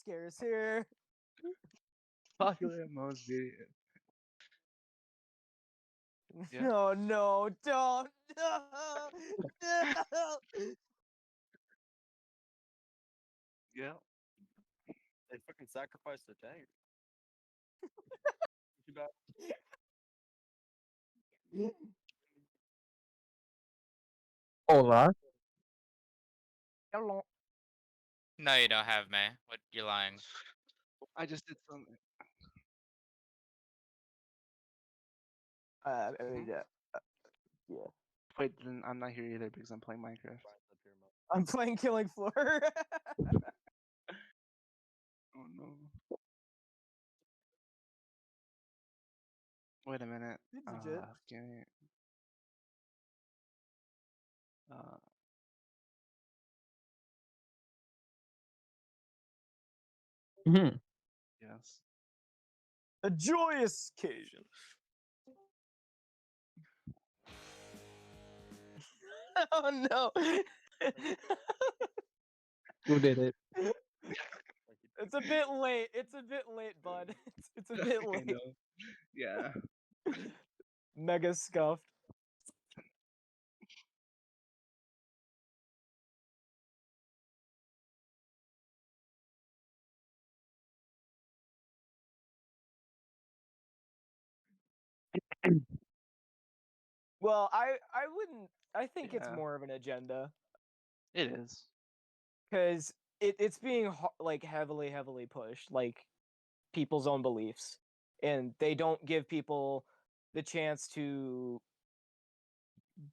scares here. Popular most video. Yeah. No, don't. No. No. Yeah. They fucking sacrificed the tank. Too bad. Hola. Hello. No, you don't have me. What? You're lying. I just did something. I mean, yeah. Wait, then I'm not here either because I'm playing Minecraft. Brian's up here, Mo. I'm playing Killing Floor. Oh no. Wait a minute. It's legit. Give me. Mhm. Yes. A joyous occasion. Oh no. Who did it? Like, It's a bit late. It's a bit late, bud. It's a bit I late. know. Yeah. Mega scuffed. Well, I wouldn't. I think it's Yeah. more of an agenda It is. because it's being like heavily pushed, like people's own beliefs, and they don't give people the chance to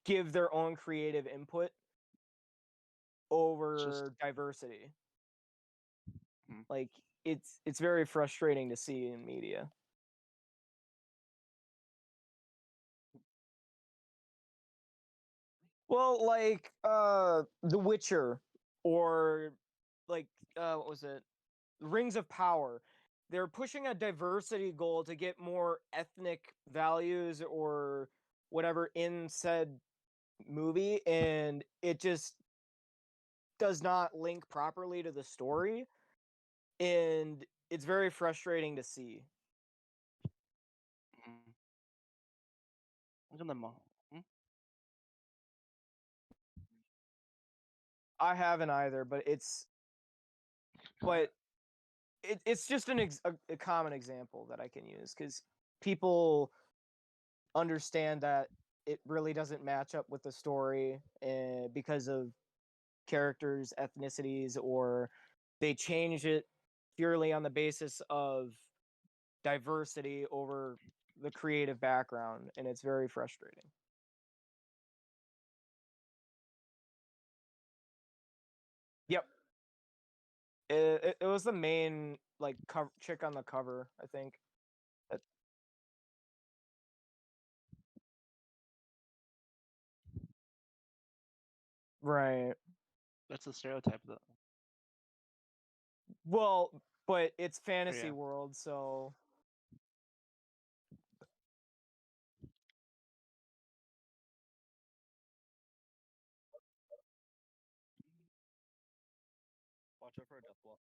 give their own creative input over diversity. Hmm. Like it's very frustrating to see in media. Well, like The Witcher or like what was it? Rings of Power. They're pushing a diversity goal to get more ethnic values or whatever in said movie, and it just does not link properly to the story, and it's very frustrating to see. Look at them all. I haven't either, but it's just a common example that I can use because people understand that it really doesn't match up with the story because of characters' ethnicities, or they change it purely on the basis of diversity over the creative background, and it's very frustrating. Yep. It was the main like chick on the cover, I think. Right. That's a stereotype, though. Well, but it's fantasy Yeah. world, so watch out for a death block.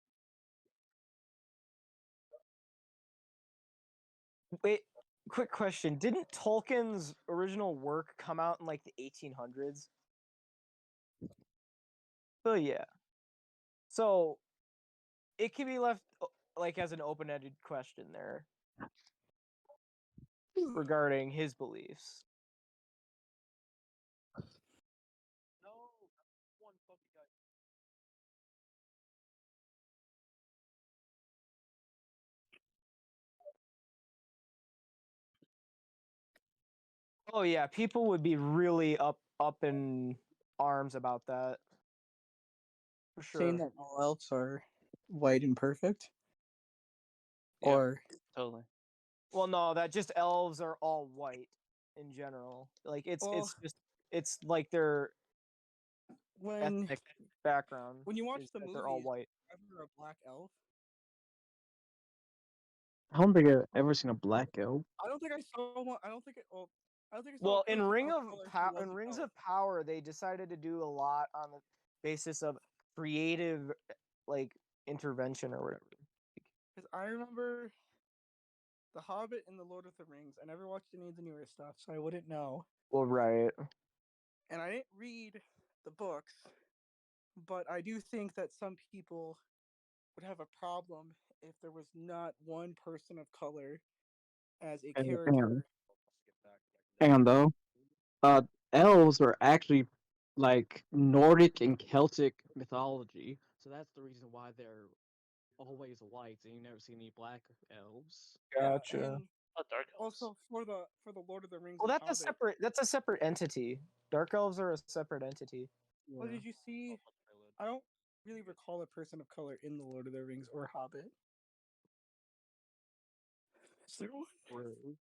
wait, quick question. Didn't Tolkien's original work come out in like the 1800s? Oh yeah. So it can be left like as an open-ended question there regarding his beliefs. No, one fucking guy. Oh yeah, people would be really up in arms about that. For sure. Saying that all elves are white and perfect? Yeah. Or Totally. Well, no, that just elves are all white in general. Like it's just it's like their when ethnic background. when you watch is the that movie, they're all white. ever a black elf? I don't think I've ever seen a black elf. I don't think I saw one. I don't think it. Well, I don't think I saw. Well, a in person Ring of of color who Power, was in an Rings elf. of Power, they decided to do a lot on the basis of creative, like intervention or whatever. I remember The Hobbit and The Lord of the Rings. I never watched any of the newer stuff, so I wouldn't know. Well, right. And I didn't read the books, but I do think that some people would have a problem if there was not one person of color as a Hang on. character. Hang on though. Elves are actually like Nordic and Celtic mythology, so that's the reason why they're always white, and you never see any black elves. Gotcha. And Oh, Dark Elves. also for the Lord of the Rings. Well, and that's a Hobbit, separate entity. Dark elves are a separate entity. well, did you see? I don't really recall a person of color in the Lord of the Rings or Hobbit. Is there one?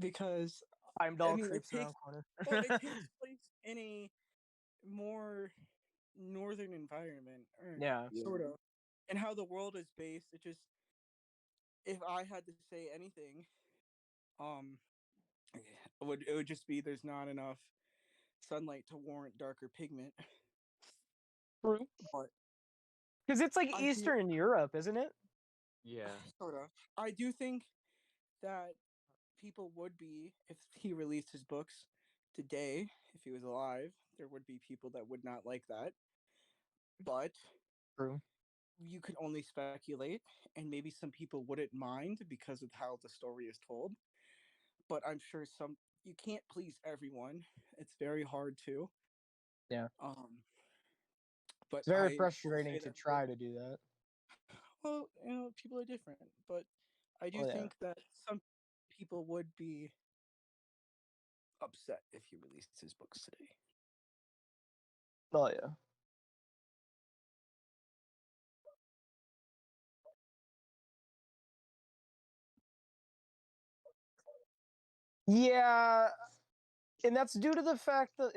Because I'm I dull mean, it creeps takes around corner. well, it takes place in a more northern environment, or Yeah. sort of, and how the world is based. It just, if I had to say anything, um, it would just be there's not enough sunlight to warrant darker pigment. True. But Because it's like I do Eastern Europe, isn't it? Yeah. sort of. I do think that people would be, if he released his books today, if he was alive, there would be people that would not like that. But True. you could only speculate, and maybe some people wouldn't mind because of how the story is told. But I'm sure some you can't please everyone. It's very hard to. Yeah. But It's very I will frustrating say to that try to do that. well, people are different, but I do Oh, yeah. think that some people would be upset if he released his books today. Oh yeah. Yeah, and that's due to the fact that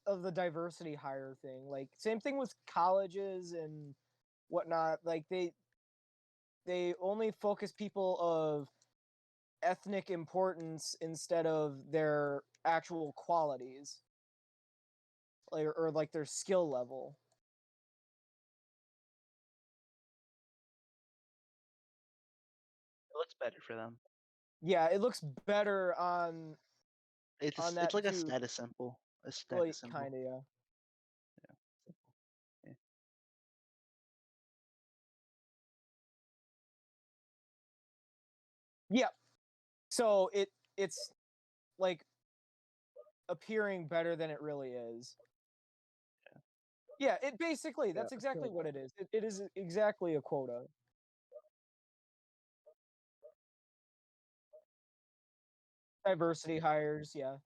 of the diversity hire thing. Like same thing with colleges and whatnot. Like they only focus people of ethnic importance instead of their actual qualities, or like their skill level. It looks better for them. Yeah, it looks better on It's that like a too. status symbol. A Like status symbol. kind of, yeah. Yeah. Yeah. So it's like appearing better than it really is. Yeah, it basically that's exactly what it is. It is exactly a quota. Diversity hires, yeah.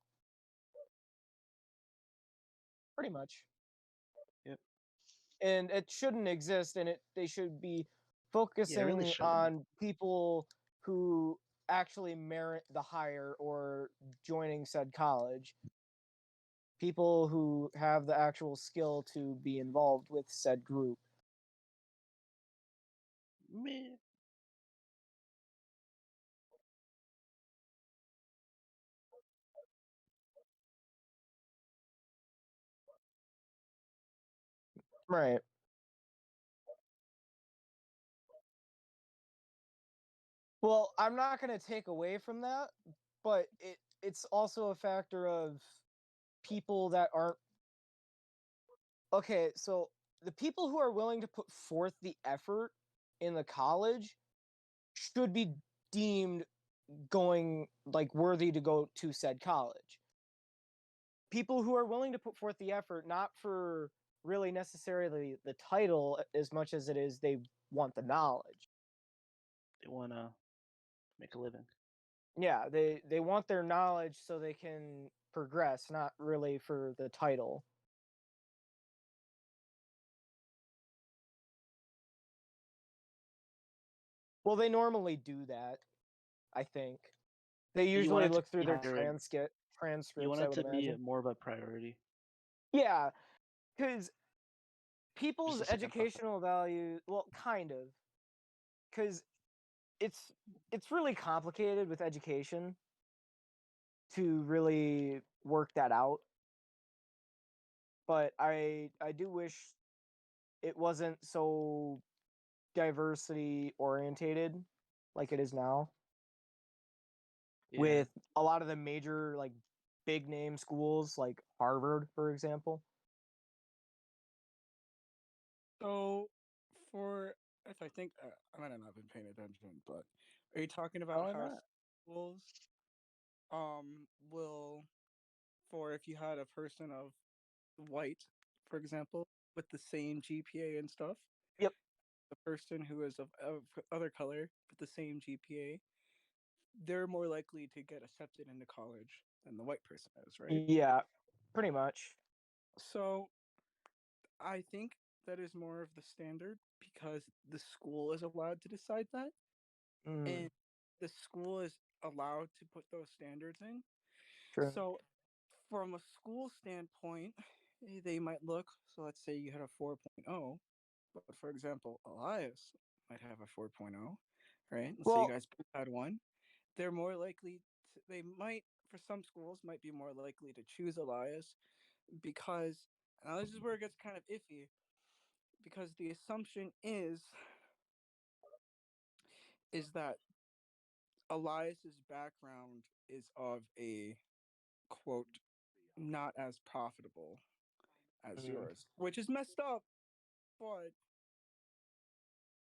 Pretty much. Yep. And it shouldn't exist, and they should be Yeah, it really focusing shouldn't. on people who actually merit the hire or joining said college. People who have the actual skill to be involved with said group. Meh. Right. Well, I'm not going to take away from that, but it's also a factor of people that aren't okay, so the people who are willing to put forth the effort in the college should be deemed going like worthy to go to said college. People who are willing to put forth the effort, not for really necessarily the title as much as it is they want the knowledge. They wanna make a living. Yeah, they want their knowledge so they can progress, not really for the title. Well, they normally do that, I think. They You usually want it to look through be their higher- You transcripts, want I it would to be imagine. more of a priority. Yeah, because people's Just a second thought. educational value, well, kind of, because it's really complicated with education to really work that out. But I do wish it wasn't so diversity orientated like it is now, Yeah. with a lot of the major like big name schools like Harvard, for example. So, for if I think I might have not been paying attention, but are you talking about Probably how not. schools will, for if you had a person of white, for example, with the same GPA and stuff, Yep. the person who is of other color with the same GPA, they're more likely to get accepted into college than the white person is, right? Yeah, pretty much. So I think that is more of the standard because the school is allowed to decide that, Mm, and the school is allowed to put those standards in. true. So, from a school standpoint, they might look. So, let's say you had a 4.0, but for example, Elias might have a 4.0, right? Let's say you Well, guys both had one. They're more likely. They might, for some schools, might be more likely to choose Elias because now this is where it gets kind of iffy because the assumption is that Elias's background is of a quote not as profitable as Mm. yours, which is messed up. But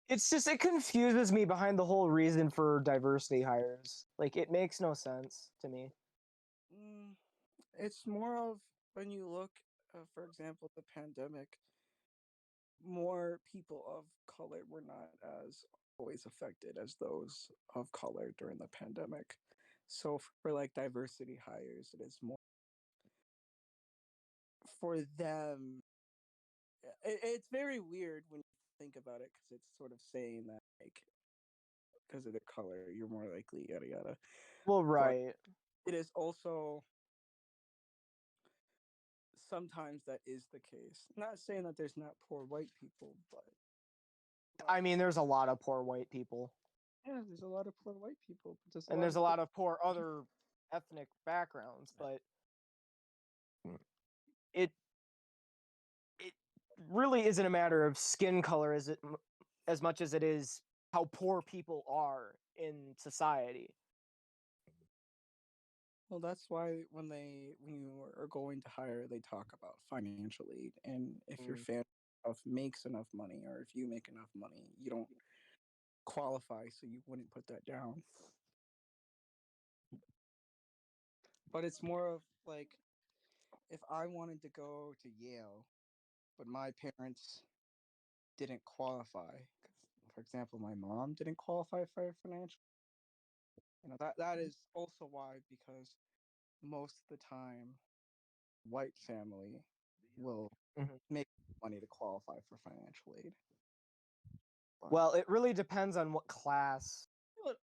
It's just it confuses me behind the whole reason for diversity hires. Like it makes no sense to me. mm, it's more of when you look, for example, the pandemic. More people of color were not as always affected as those of color during the pandemic. So for like diversity hires, it is more for them. It's very weird when you think about it because it's sort of saying that like because of the color you're more likely yada yada. Well, But right. it is also sometimes that is the case. Not saying that there's not poor white people, but I mean, there's a lot of poor white people, yeah, there's a lot of poor white people. But there's a and lot there's of a poor lot of poor other ethnic backgrounds, but it it really isn't a matter of skin color as much as it is how poor people are in society. Well, that's why when you are going to hire, they talk about financial aid, and if your Mm. family makes enough money, or if you make enough money, you don't qualify, so you wouldn't put that down. But it's more of like if I wanted to go to Yale, but my parents didn't qualify. For example, my mom didn't qualify for financial. That is also why because most of the time white family will Mhm. make money to qualify for financial aid. But, Well, it really depends on what class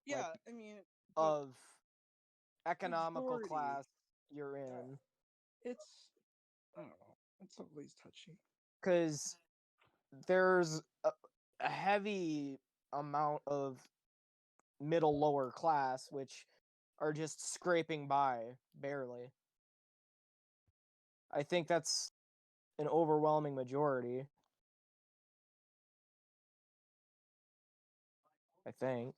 yeah, I mean, of economical majority, class you're in, it's I don't know, it's always touchy. because there's a heavy amount of middle lower class which are just scraping by barely. I think that's an overwhelming majority. I think.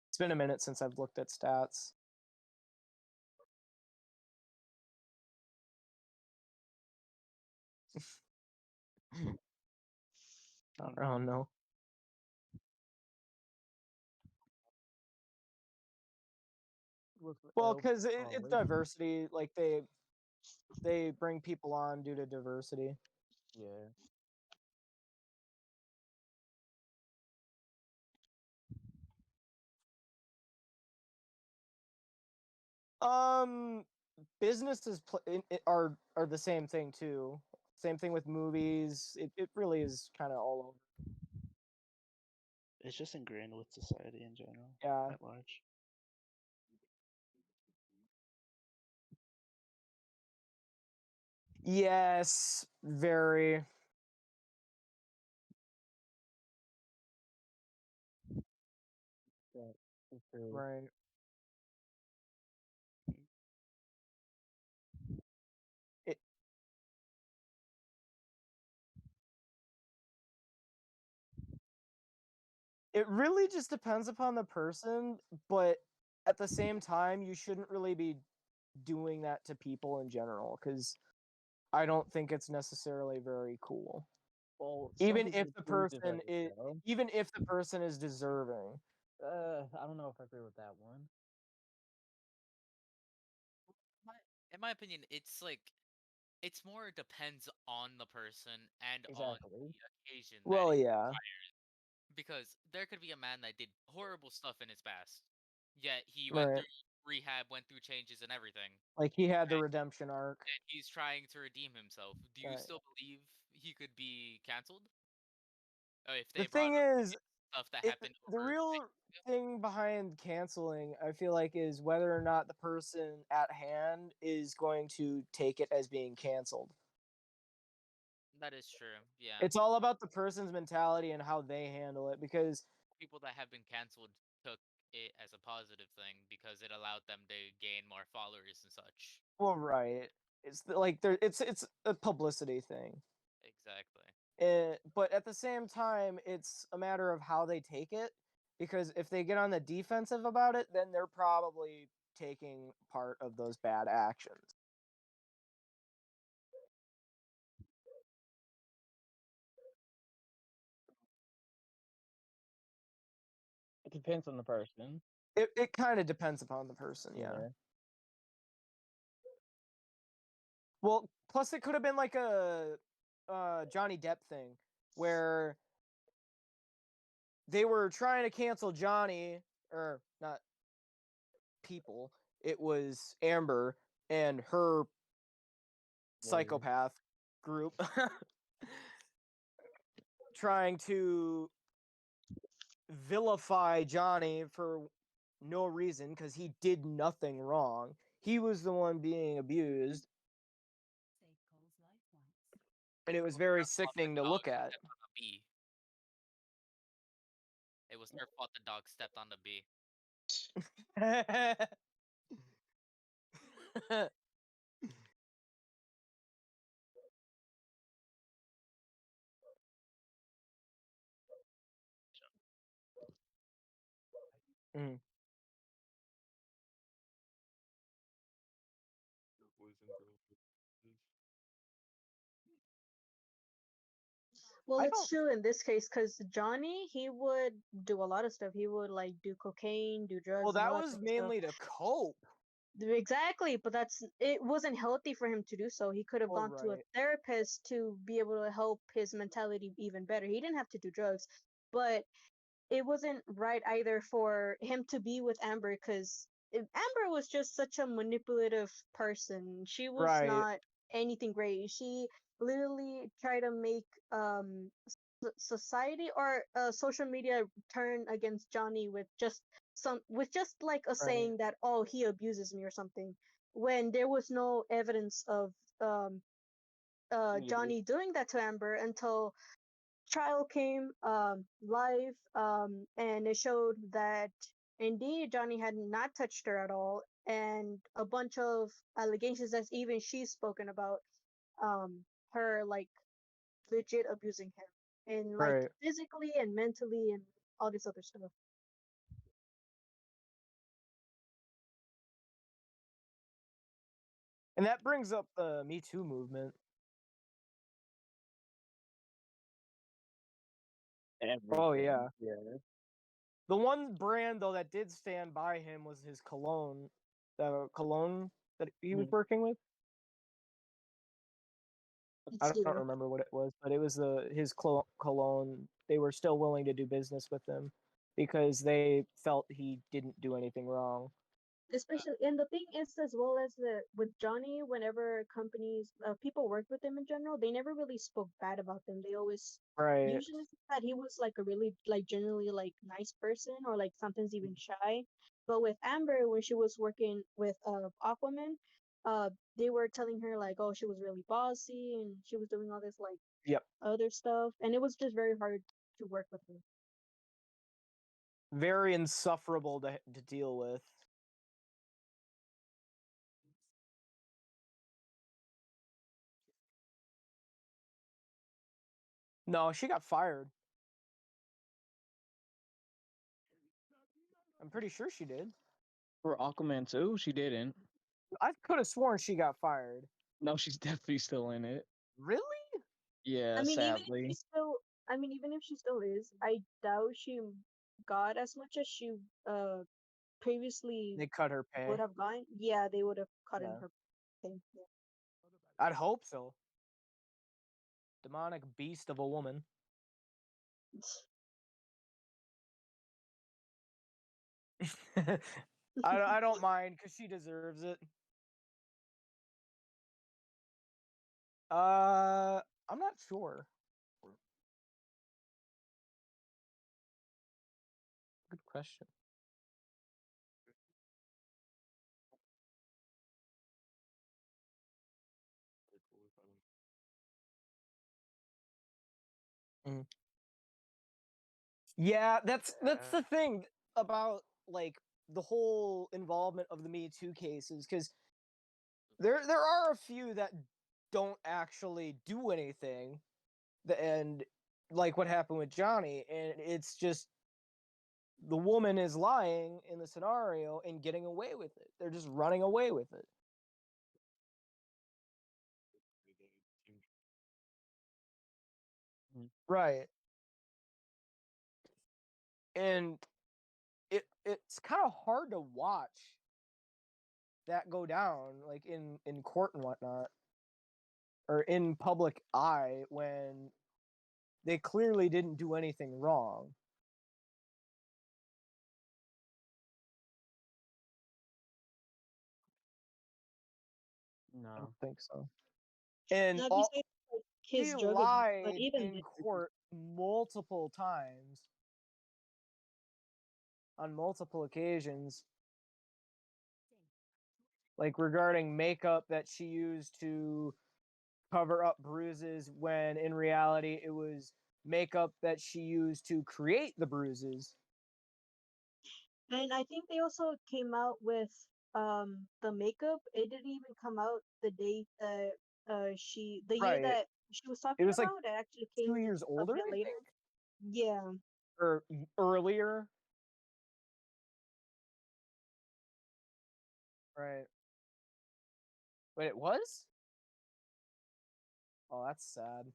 It's been a minute since I've looked at stats. I don't know. Well, because it's diversity. Like they bring people on due to diversity. Yeah. Businesses are the same thing too. Same thing with movies. It really is kind of all over. It's just ingrained with society in general, Yeah. at large. Yes, very. Right. It It really just depends upon the person, but at the same time, you shouldn't really be doing that to people in general because I don't think it's necessarily very cool. Well, some Even people if the do deserve person it, is, though. even if the person is deserving. I don't know if I agree with that one. In my opinion, it's like it's more depends on the person and on Exactly. the occasion that Well, it yeah, because there could be a man that did horrible stuff in his past, yet he went right. through rehab, went through changes and everything, Like he had the redemption arc. and he's trying to redeem himself. Do you Right. still believe he could be canceled? If The they brought thing up is, stuff that it, happened the over real thing behind canceling, I feel like, is whether or not the person at hand is going to take it as being canceled. that is true. Yeah, It's all about the person's mentality and how they handle it because people that have been canceled took it as a positive thing because it allowed them to gain more followers and such. well, right. Like there it's a publicity thing. Exactly. But at the same time, it's a matter of how they take it because if they get on the defensive about it, then they're probably taking part of those bad actions. It depends on the person. It kind of depends upon the person, yeah. Well, plus it could have been like a Johnny Depp thing where they were trying to cancel Johnny, or not people. It was Amber and her psychopath group trying to vilify Johnny for no reason because he did nothing wrong. He was the one being abused, and it was very sickening to look at. Stepped on a bee. It was her fault the dog stepped on the bee. Mm. Boys and girls. Well, I it's don't. true in this case because Johnny, he would do a lot of stuff. He would like do cocaine, do drugs, Well, and that all that was type of stuff. mainly to cope. Exactly, but it wasn't healthy for him to do so. He could have Well, gone to a right. therapist to be able to help his mentality even better. He didn't have to do drugs, but it wasn't right either for him to be with Amber because Amber was just such a manipulative person. She was Right. not anything great. She literally tried to make society or social media turn against Johnny with just like a Right. saying that, oh, he abuses me or something, when there was no evidence of um Johnny doing that to Amber until trial came live, and it showed that indeed Johnny had not touched her at all, and a bunch of allegations that even she's spoken about, her like legit abusing him, and like Right. physically and mentally and all this other stuff. And that brings up the Me Too movement. Oh yeah. Yeah. The one brand though that did stand by him was his cologne, the cologne that he was Mhm. working with. I It's don't remember what it was, but it was his cologne. They were still willing to do business with him because they felt he didn't do anything wrong. especially, and the thing is, as well as the with Johnny, whenever companies people worked with him in general, they never really spoke bad about them. They always Right. usually said that he was like a really like generally like nice person, or like sometimes even shy. But with Amber, when she was working with Aquaman, they were telling her like, oh, she was really bossy and she was doing all this like Yep. other stuff, and it was just very hard to work with her. Very insufferable to deal with. No, she got fired. I'm pretty sure she did. For Aquaman 2, she didn't. I could have sworn she got fired. No, she's definitely still in it. Really? Yeah, I mean, sadly. even if she still is, I doubt she got as much as she previously They cut her pay. would have gotten. Yeah, they would have cut in Yeah. her thing. Yeah. I'd hope so. Demonic beast of a woman. I don't mind because she deserves it. I'm not sure. Good question. Yeah, that's the thing about like the whole involvement of the Me Too cases, because there are a few that don't actually do anything, and like what happened with Johnny, and it's just the woman is lying in the scenario and getting away with it. They're just running away with it. Right. And it's kind of hard to watch that go down, like in court and whatnot, or in public eye, when they clearly didn't do anything wrong. I No. don't think so. And Now, all, besides like, his he drug abuse, but lied even in then, court multiple times, on multiple occasions, like regarding makeup that she used to cover up bruises, when in reality it was makeup that she used to create the bruises. and I think they also came out with the makeup. It didn't even come out the day that the year Right. that she was It talking was like about. It actually 2 came years a older, bit I later. think, Yeah. or earlier. Right. Wait, it was? Oh, that's sad.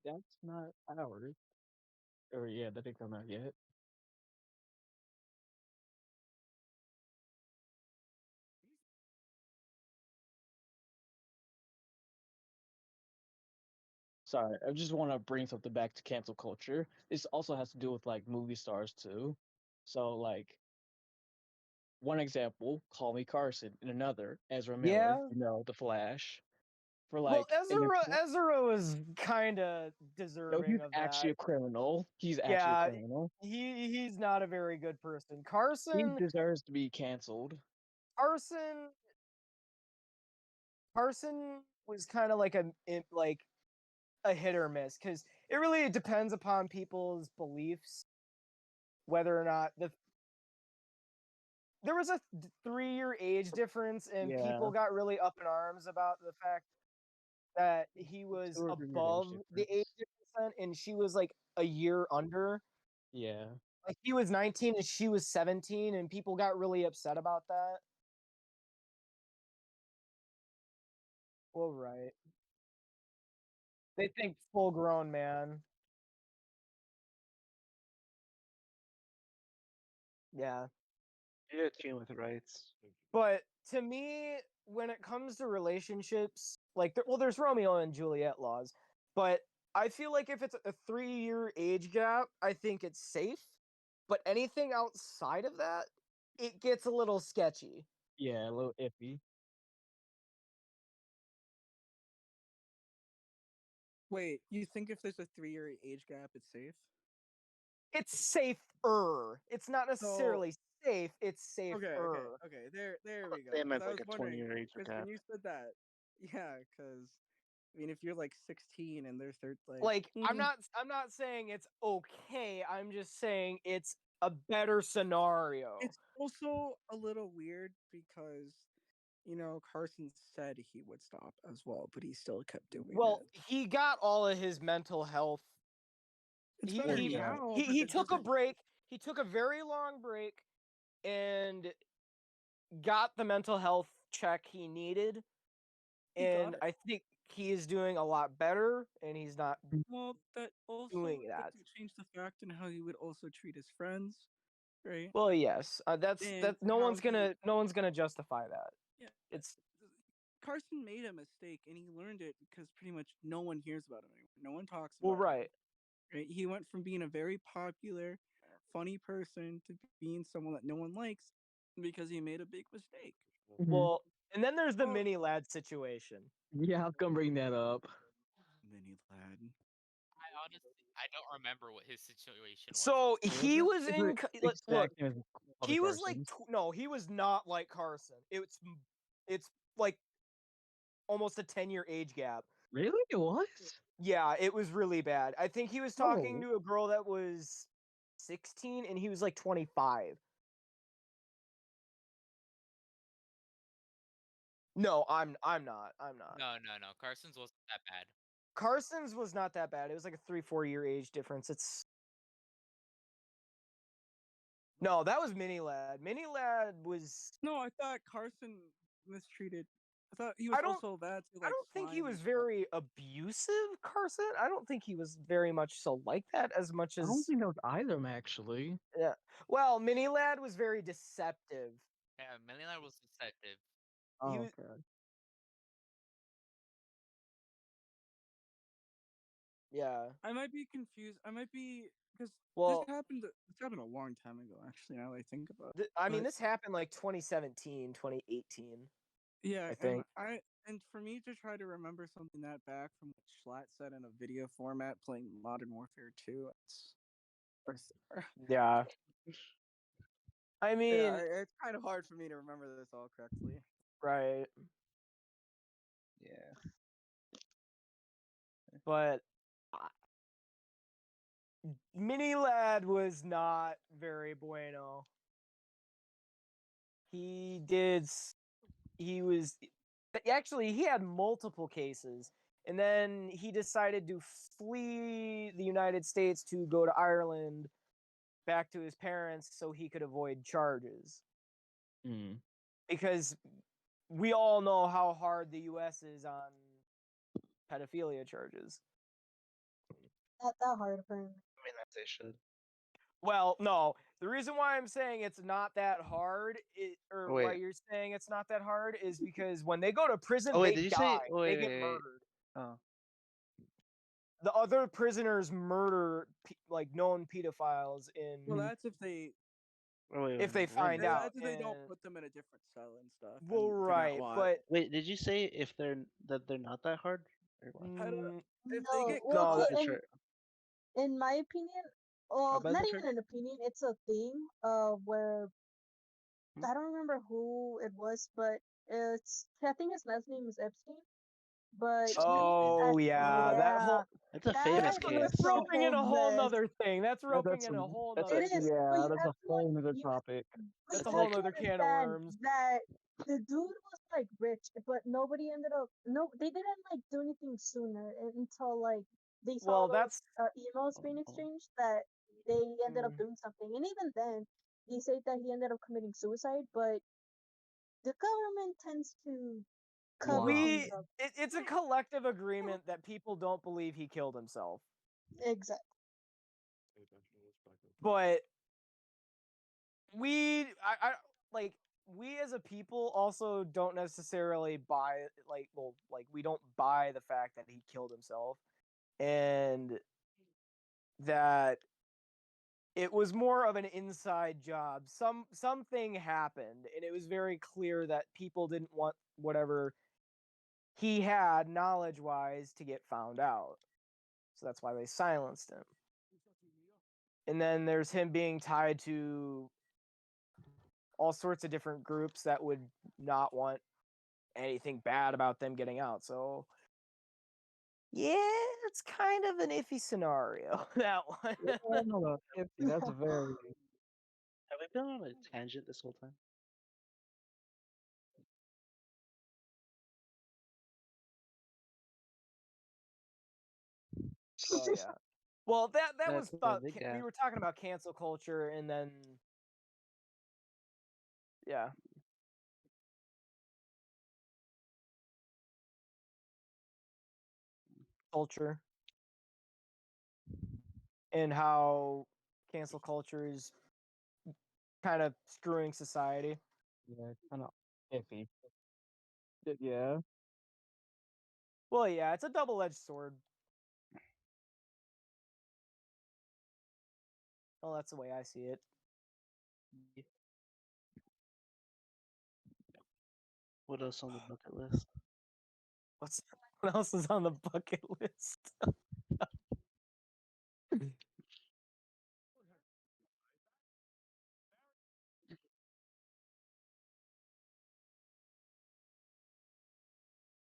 That's not ours. Or yeah, that didn't come out yet. Sorry, I just want to bring something back to cancel culture. This also has to do with like movie stars too. So like one example, Call Me Carson, and another, Ezra Miller, Yeah. The Flash. For Well, like an Ezra was kind of no, deserving he's of actually that. a criminal. He's actually a Yeah, criminal. he's not a very good person. He Carson deserves to be canceled. Carson Carson was kind of like like a hit or miss, because it really depends upon people's beliefs whether or not there was a 3-year age difference, and Yeah. people got really up in arms about the fact that he was 2 or 3 years age above the age difference. and she was like a year under. Yeah. Like he was 19 and she was 17, and people got really upset about that. Well, right. They think full grown man. Yeah. Yeah, it came with rights. But to me, when it comes to relationships, like, there's Romeo and Juliet laws, but I feel like if it's a 3-year age gap, I think it's safe. But anything outside of that, it gets a little sketchy. Yeah, a little iffy. Wait, you think if there's a 3-year age gap, it's safe? It's safer. It's not necessarily safe. It's safer. Okay. There we go. They 'Cause meant I like was a wondering, 20-year age because gap. when you said that, yeah, because I mean, if you're like 16 and they're Like, I'm not saying it's okay. I'm just saying it's a better scenario. It's also a little weird because Carson said he would stop as well, but he still kept doing Well, it. he got all of his mental health It's he better he, now. he but he it took a doesn't- break. He took a very long break and got the mental health check he needed. He got And it. I think he is doing a lot better, and he's not. Well, that also doing that. doesn't change the fact in how he would also treat his friends, right? Well, yes, that's And that. No how one's he- gonna justify that. Yeah, It's Carson made a mistake, and he learned it because pretty much no one hears about him anymore. No one talks well, about him. right. Right? He went from being a very popular, funny person to being someone that no one likes because he made a big mistake. Mhm. Well, and then there's the Well- mini lad situation. Yeah, I was gonna bring that up. Mini lad. I honestly, I don't remember what his situation was. So What he was was it? in. Look, Exact name is Bobby he was like Carson's. no, he was not like Carson. It's like almost a 10-year age gap. Really? It was? Yeah, it was really bad. I think he was talking Oh. to a girl that was 16 and he was like 25. No, I'm not. I'm not. No. Carson's wasn't that bad. Carson's was not that bad. It was like a 3-4 year age difference. It's No, that was Mini Lad. Mini Lad was No, I thought Carson mistreated. I thought he was I don't- also bad to I like. don't think he slime was and stuff. very abusive, Carson. I don't think he was very much so like that as much I as don't think that was either of them, actually. well, Mini Lad was very deceptive. Yeah, Millionaire was deceptive. Oh, was- okay. Yeah. I might be confused. I might be because Well, this happened. This happened a long time ago. Actually, now that I think about it. I mean, but- this happened like 2017, 2018. Yeah, I think. and for me to try to remember something that back from what Schlatt said in a video format playing Modern Warfare 2, it's Yeah. I mean, yeah, it's kind of hard for me to remember this all correctly. right. Yeah. But Mini Lad was not very bueno. He did. He was actually he had multiple cases, and then he decided to flee the United States to go to Ireland, back to his parents, so he could avoid charges. Hmm. Because we all know how hard the U.S. is on pedophilia charges. Not that hard apparently. I mean, as they should. Well, no. The reason why I'm saying it's not that hard, or why Wait. you're saying it's not that hard, is because when they go to prison, Oh, wait, they did you die. say- oh, they wait, get wait, wait. murdered. Oh. The other prisoners murder like known pedophiles in Well, that's if they Oh, wait, if they wait, find wait. out. that's if they don't and- put them in a different cell and stuff. well, and figure out right, why. but Wait, did you say if they're not that hard? Or what? I don't- mm, if No, they get well, No, caught, that- in, in my opinion, well, bad not the even church? an opinion, it's a thing. Where Hmm? I don't remember who it was, but I think his last name is Epstein. But oh yeah, that whole That's a That famous is case. that's so roping in a whole mess. nother thing. That's roping in a some- whole that's nother. It is, but Yeah, you that's have a to whole other you- topic. That's you a whole have to nother can of understand worms. That the dude was like rich, but nobody ended up. No, they didn't like do anything sooner until like they saw Well, those that's emails being Oh. exchanged that they ended up Mm. doing something. And even then, they say that he ended up committing suicide. But the government tends to cover things up. it's a collective agreement that people don't believe he killed himself. Exactly. But I like we as a people also don't necessarily buy we don't buy the fact that he killed himself and that it was more of an inside job. Something happened and it was very clear that people didn't want whatever he had knowledge wise to get found out. So that's why they silenced him. And then there's him being tied to all sorts of different groups that would not want anything bad about them getting out. So, yeah, it's kind of an iffy scenario, that one. That's very. Have we been on a tangent this whole time? Oh, yeah. Well, that was That's a about big we gap. were talking about cancel culture, and then yeah, culture, and how cancel culture is kind of screwing society. Yeah, kind of iffy. Yeah. Well, yeah, it's a double-edged sword. Well, that's the way I see it. What else on the bucket list? What else is on the bucket list?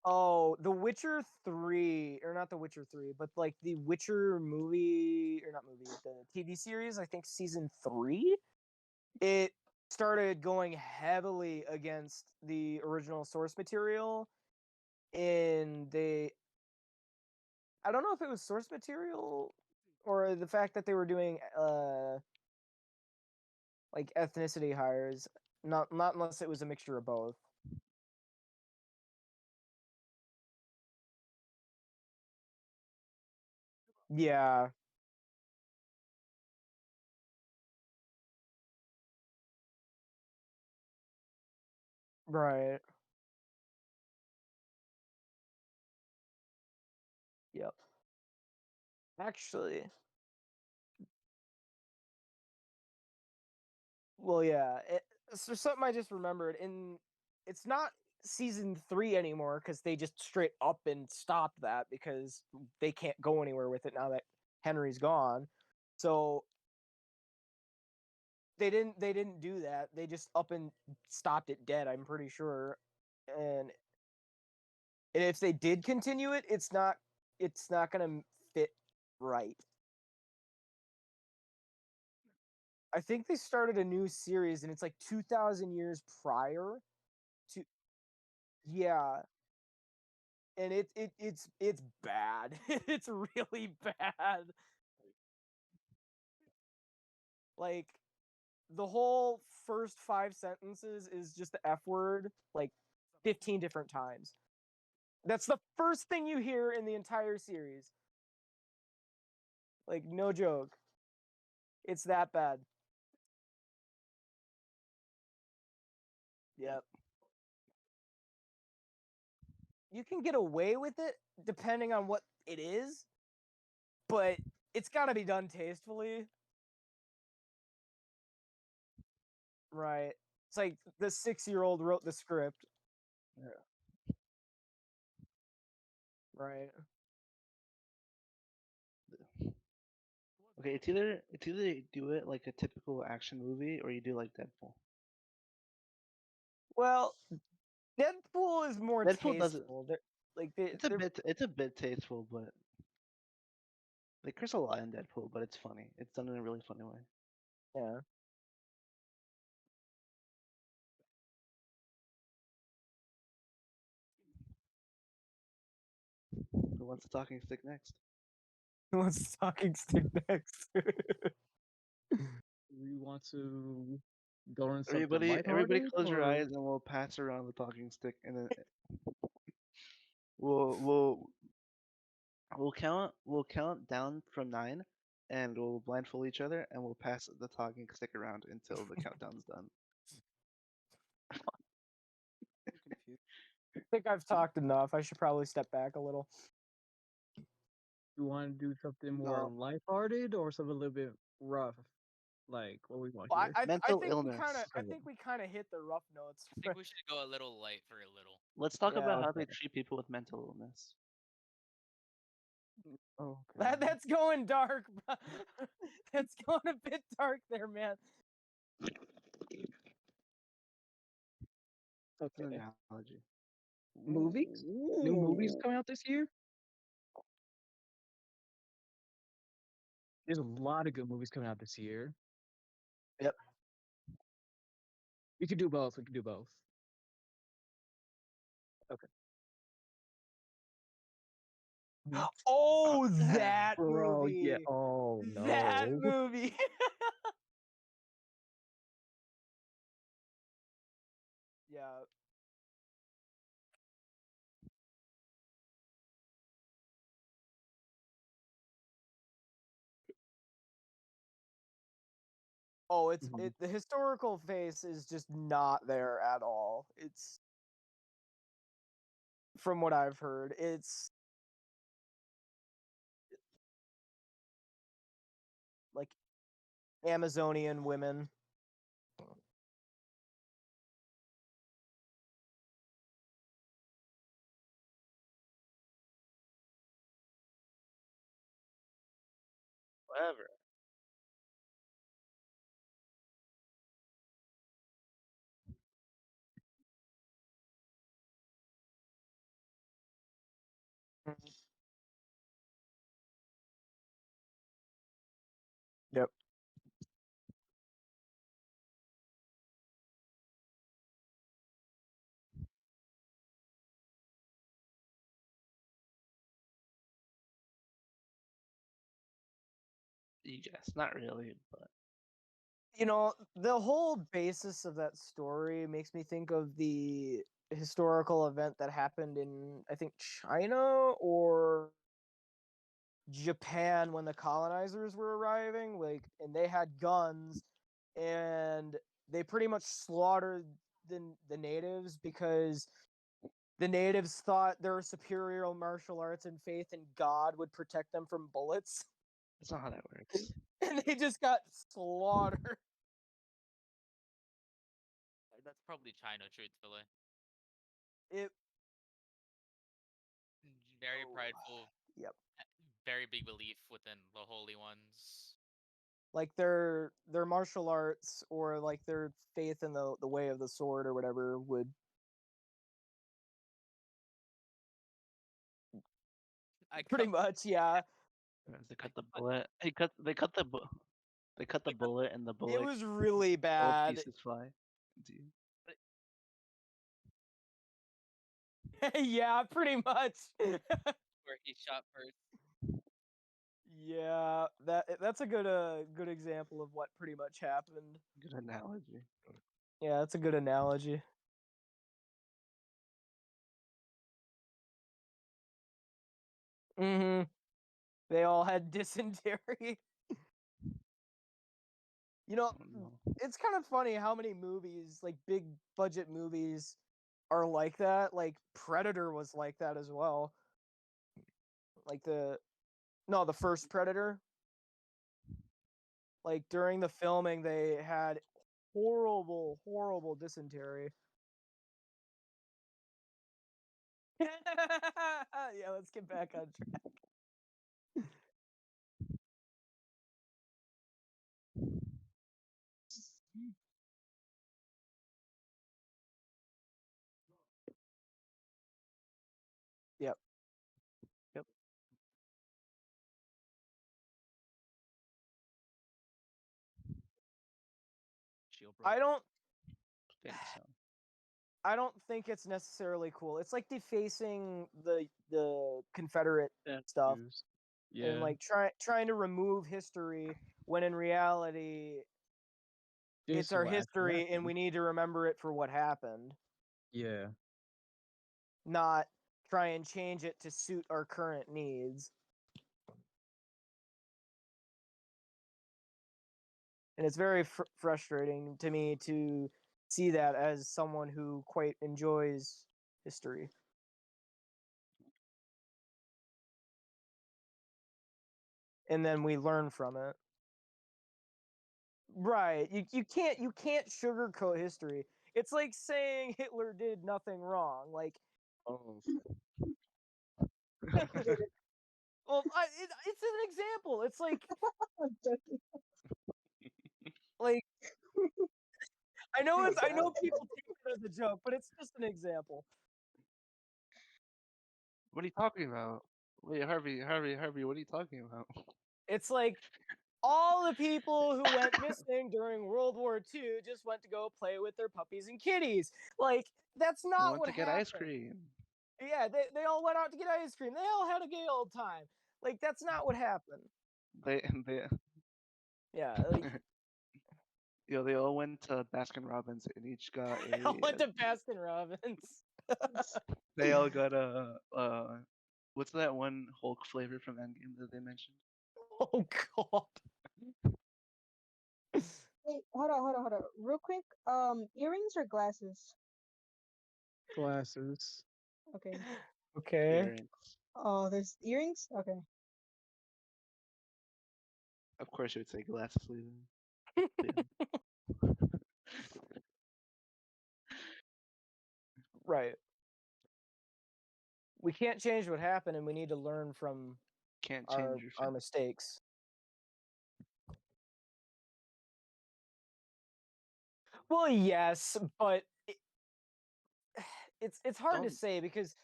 Oh, The Witcher 3, or not The Witcher 3, but like the Witcher movie, or not movie, the TV series, I think season 3, it started going heavily against the original source material. In I don't know if it was source material or the fact that they were doing like ethnicity hires, not unless it was a mixture of both. Yeah, right. Yep. Actually, well, yeah. So something I just remembered it's not season 3 anymore because they just straight up and stopped that because they can't go anywhere with it now that Henry's gone. So they didn't do that. They just up and stopped it dead, I'm pretty sure. And if they did continue it, it's not gonna fit right. I think they started a new series and it's like 2000 years prior to, yeah, and it's bad. It's really bad. Like the whole first 5 sentences is just the F word like 15 different times. That's the first thing you hear in the entire series. Like no joke. It's that bad. Yep. You can get away with it depending on what it is, but it's got to be done tastefully. Right. It's like the 6-year-old wrote the script. Right. Okay, it's either you do it like a typical action movie or you do like Deadpool. Well, Deadpool is more Deadpool doesn't. tasteful. They're It's a bit tasteful, but they curse a lot in Deadpool, but it's funny. It's done in a really funny way. yeah. Who wants the talking stick next? Who wants the talking stick next? We want to go on something Everybody, lighthearted, close your or eyes and we'll pass around the talking stick, and then we'll count down from 9, and we'll blindfold each other, and we'll pass the talking stick around until the countdown's done. I'm confused. I think I've talked enough. I should probably step back a little. you want to do something more No. lighthearted or something a little bit rough? Like what we want Well, here. I Mental think illness. we kind of hit the rough notes. I think we should go a little light for a little. Let's talk about Yeah. how they treat people with mental illness. Oh, That's going dark. Bro. That's going a bit dark there, man. It's an okay. analogy. Movies? New movies coming out this year? There's a lot of good movies coming out this year. Yep. We could do both. We could do both. Okay. Oh, that Bro, movie. yeah. Oh no. That movie. Yeah. Oh, it's Mhm. the historical face is just not there at all. It's from what I've heard. It's like Amazonian women. Whatever. Yep. Yes, not really, but You know, the whole basis of that story makes me think of the historical event that happened in, I think, China or Japan when the colonizers were arriving. Like, and they had guns, and they pretty much slaughtered the natives because the natives thought their superior martial arts and faith in God would protect them from bullets, that's not how that works. and they just got slaughtered. That's probably China, truthfully. It Very Oh, prideful, yep. very big belief within the holy ones. Like their martial arts or like their faith in the way of the sword or whatever would I pretty come, much, yeah. They cut the bullet. They cut the bullet, and the It bullet was really gold bad. pieces fly. into you. Yeah, pretty much. where he shot first. Yeah, that's a good example of what pretty much happened. Good analogy. Yeah, that's a good analogy. Mhm. They all had dysentery. You know, I don't know. it's kind of funny how many movies, like big budget movies, are like that. Like Predator was like that as well. Like the first Predator. Like during the filming, they had horrible dysentery. Yeah, let's get back on track. Yep. Yep. Shield I don't Think so. I don't think it's necessarily cool. It's like defacing the Confederate stuff Statues. and Yeah. like trying to remove history when in reality This it's is our what actually history and happened. we need to remember it for what happened, Yeah. not try and change it to suit our current needs. And it's very frustrating to me to see that as someone who quite enjoys history. And then we learn from it. Right. You can't sugarcoat history. It's like saying Hitler did nothing wrong. Like, Oh. well, it's an example. It's I'm joking. like I know people take it as a joke, but it's just an example. What are you talking about? Wait, Harvey, what are you talking about? It's like all the people who went missing during World War II just went to go play with their puppies and kitties. Like, that's We not went what to get ice happened. cream. Yeah, they all went out to get ice cream. They all had a gay old time. Like that's not what happened. They Yeah, like they all went to Baskin Robbins and each got they all went to Baskin Robbins. they all got a what's that one Hulk flavor from Endgame that they mentioned? Oh god. Wait, hold on, real quick. Earrings or glasses? Glasses. Okay. Okay. Earrings. Oh, there's earrings. Okay. Of course, you would say glasses, Leland. Right. We can't change what happened, and we need to learn from Can't our change your fate. mistakes. Well, yes, but it's hard to Don't- say because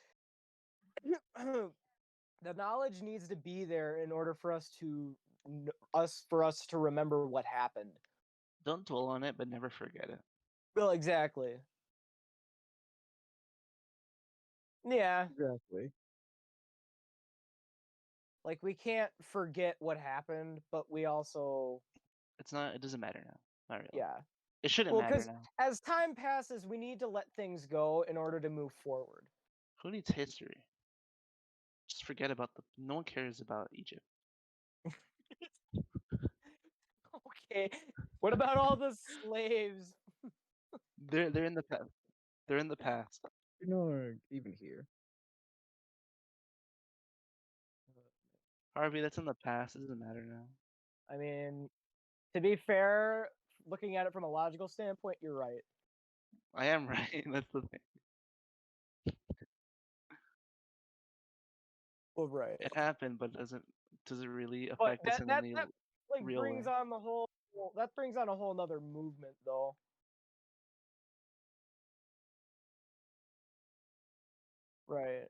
the knowledge needs to be there in order for us to remember what happened. Don't dwell on it, but never forget it. Well, exactly. Yeah, Exactly. like we can't forget what happened, but we also It's not. It doesn't matter now. Not really. yeah. It shouldn't Well, matter because now. as time passes, we need to let things go in order to move forward. Who needs history? Just forget about the. No one cares about Egypt. Okay. What about all the slaves? They're in the past. They're in the past. You know, even here. Harvey, that's in the past. It doesn't matter now. I mean, to be fair, looking at it from a logical standpoint, you're right. I am right. That's the thing. Well, right. It happened, but does it really But affect us in any like real brings way? on the whole that brings on a whole nother movement though. Right.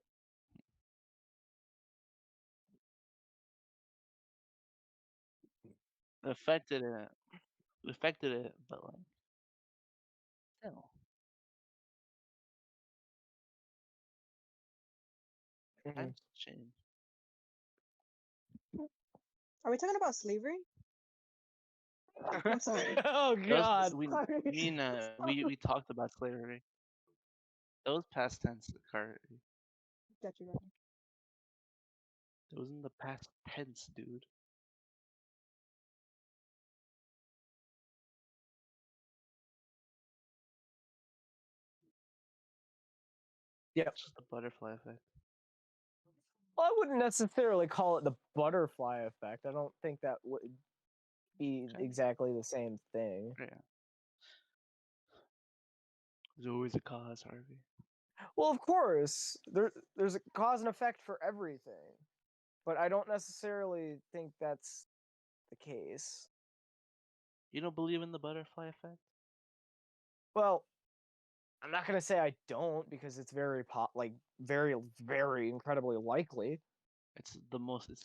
It affected it. It affected it, but like still. Mhm. Times change. Are we talking about slavery? I'm sorry. Oh god. We we talked about slavery. That was past tense, Carter. Got you. It was in the past tense, dude. Yep. It's just the butterfly effect. Well, I wouldn't necessarily call it the butterfly effect. I don't think that would be Okay. exactly the same thing. Yeah. There's always a cause, Harvey. Well, of course, there's a cause and effect for everything, but I don't necessarily think that's the case. You don't believe in the butterfly effect? Well, I'm not gonna say I don't because it's very very incredibly likely. It's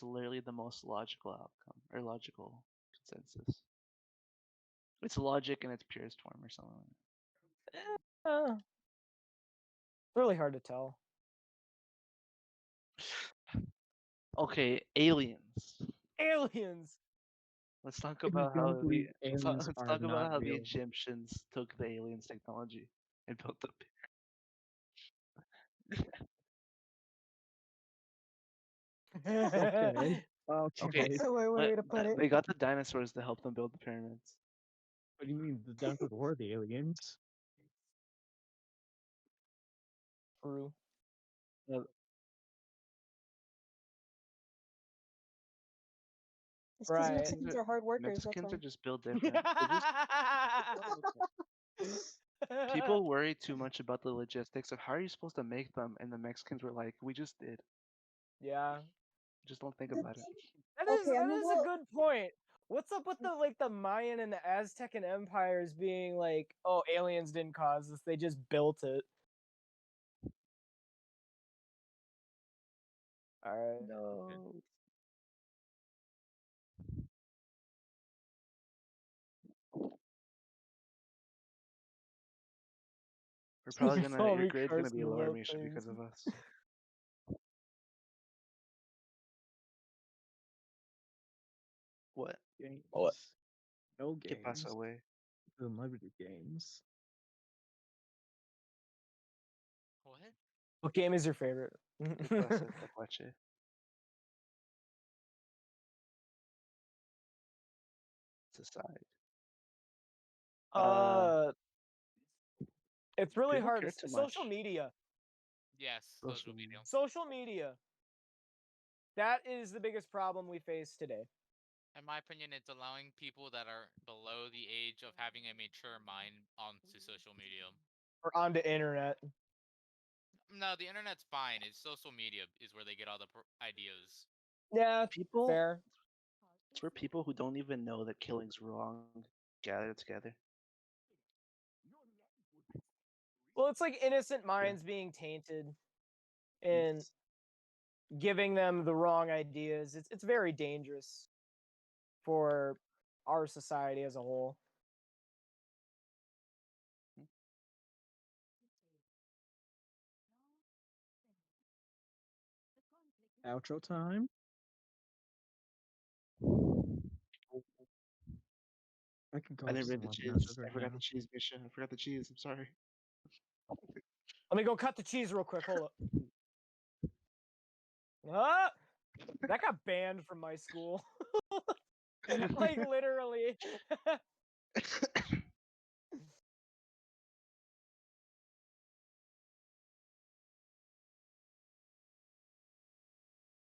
literally the most logical outcome or logical consensus. It's logic in its purest form or something like that. Uh, really hard to tell. Okay, aliens. Aliens. Let's talk If you about don't believe aliens let's are talk about not how the real. Egyptians took the aliens' technology and built the Okay. Okay. Okay. That's a way But to put it. they got the dinosaurs to help them build the pyramids. What do you mean the dinosaurs were the aliens? True. Uh, It's because Right. Mexicans are hard workers. That's Mexicans why. are just built different. People worry too much about the logistics of how are you supposed to make them, and the Mexicans were like, "We just did. Yeah. Just don't think The about it." thing- That is Okay, I that mean, is a well- good point. What's up with the Mayan and the Aztec and empires being like, oh, aliens didn't cause this; they just built it. All right. No. We're probably gonna Follow your me, grade's gonna be Carson, lower, about Misha, because things. of us. games. What? No Que pasa, games. güey? Unlimited games. What? What game is your favorite? Que pasa, tacuache? It's a side. It's really people hard. care too Social much. media. Yes, social media. Social media. That is the biggest problem we face today. In my opinion, it's allowing people that are below the age of having a mature mind onto social media. Or onto internet. No, the internet's fine. It's social media is where they get all the ideas. Yeah, People, fair. it's where people who don't even know that killing's wrong gather together. Well, it's like innocent minds being tainted and It's- giving them the wrong ideas. It's very dangerous for our society as a whole. Outro time. I could go I to didn't read some the web cheese. matches I right forgot now. the cheese, Misha. I forgot the cheese. I'm sorry. Let me go cut the cheese real quick. Hold up. Ah! That got banned from my school. Like literally.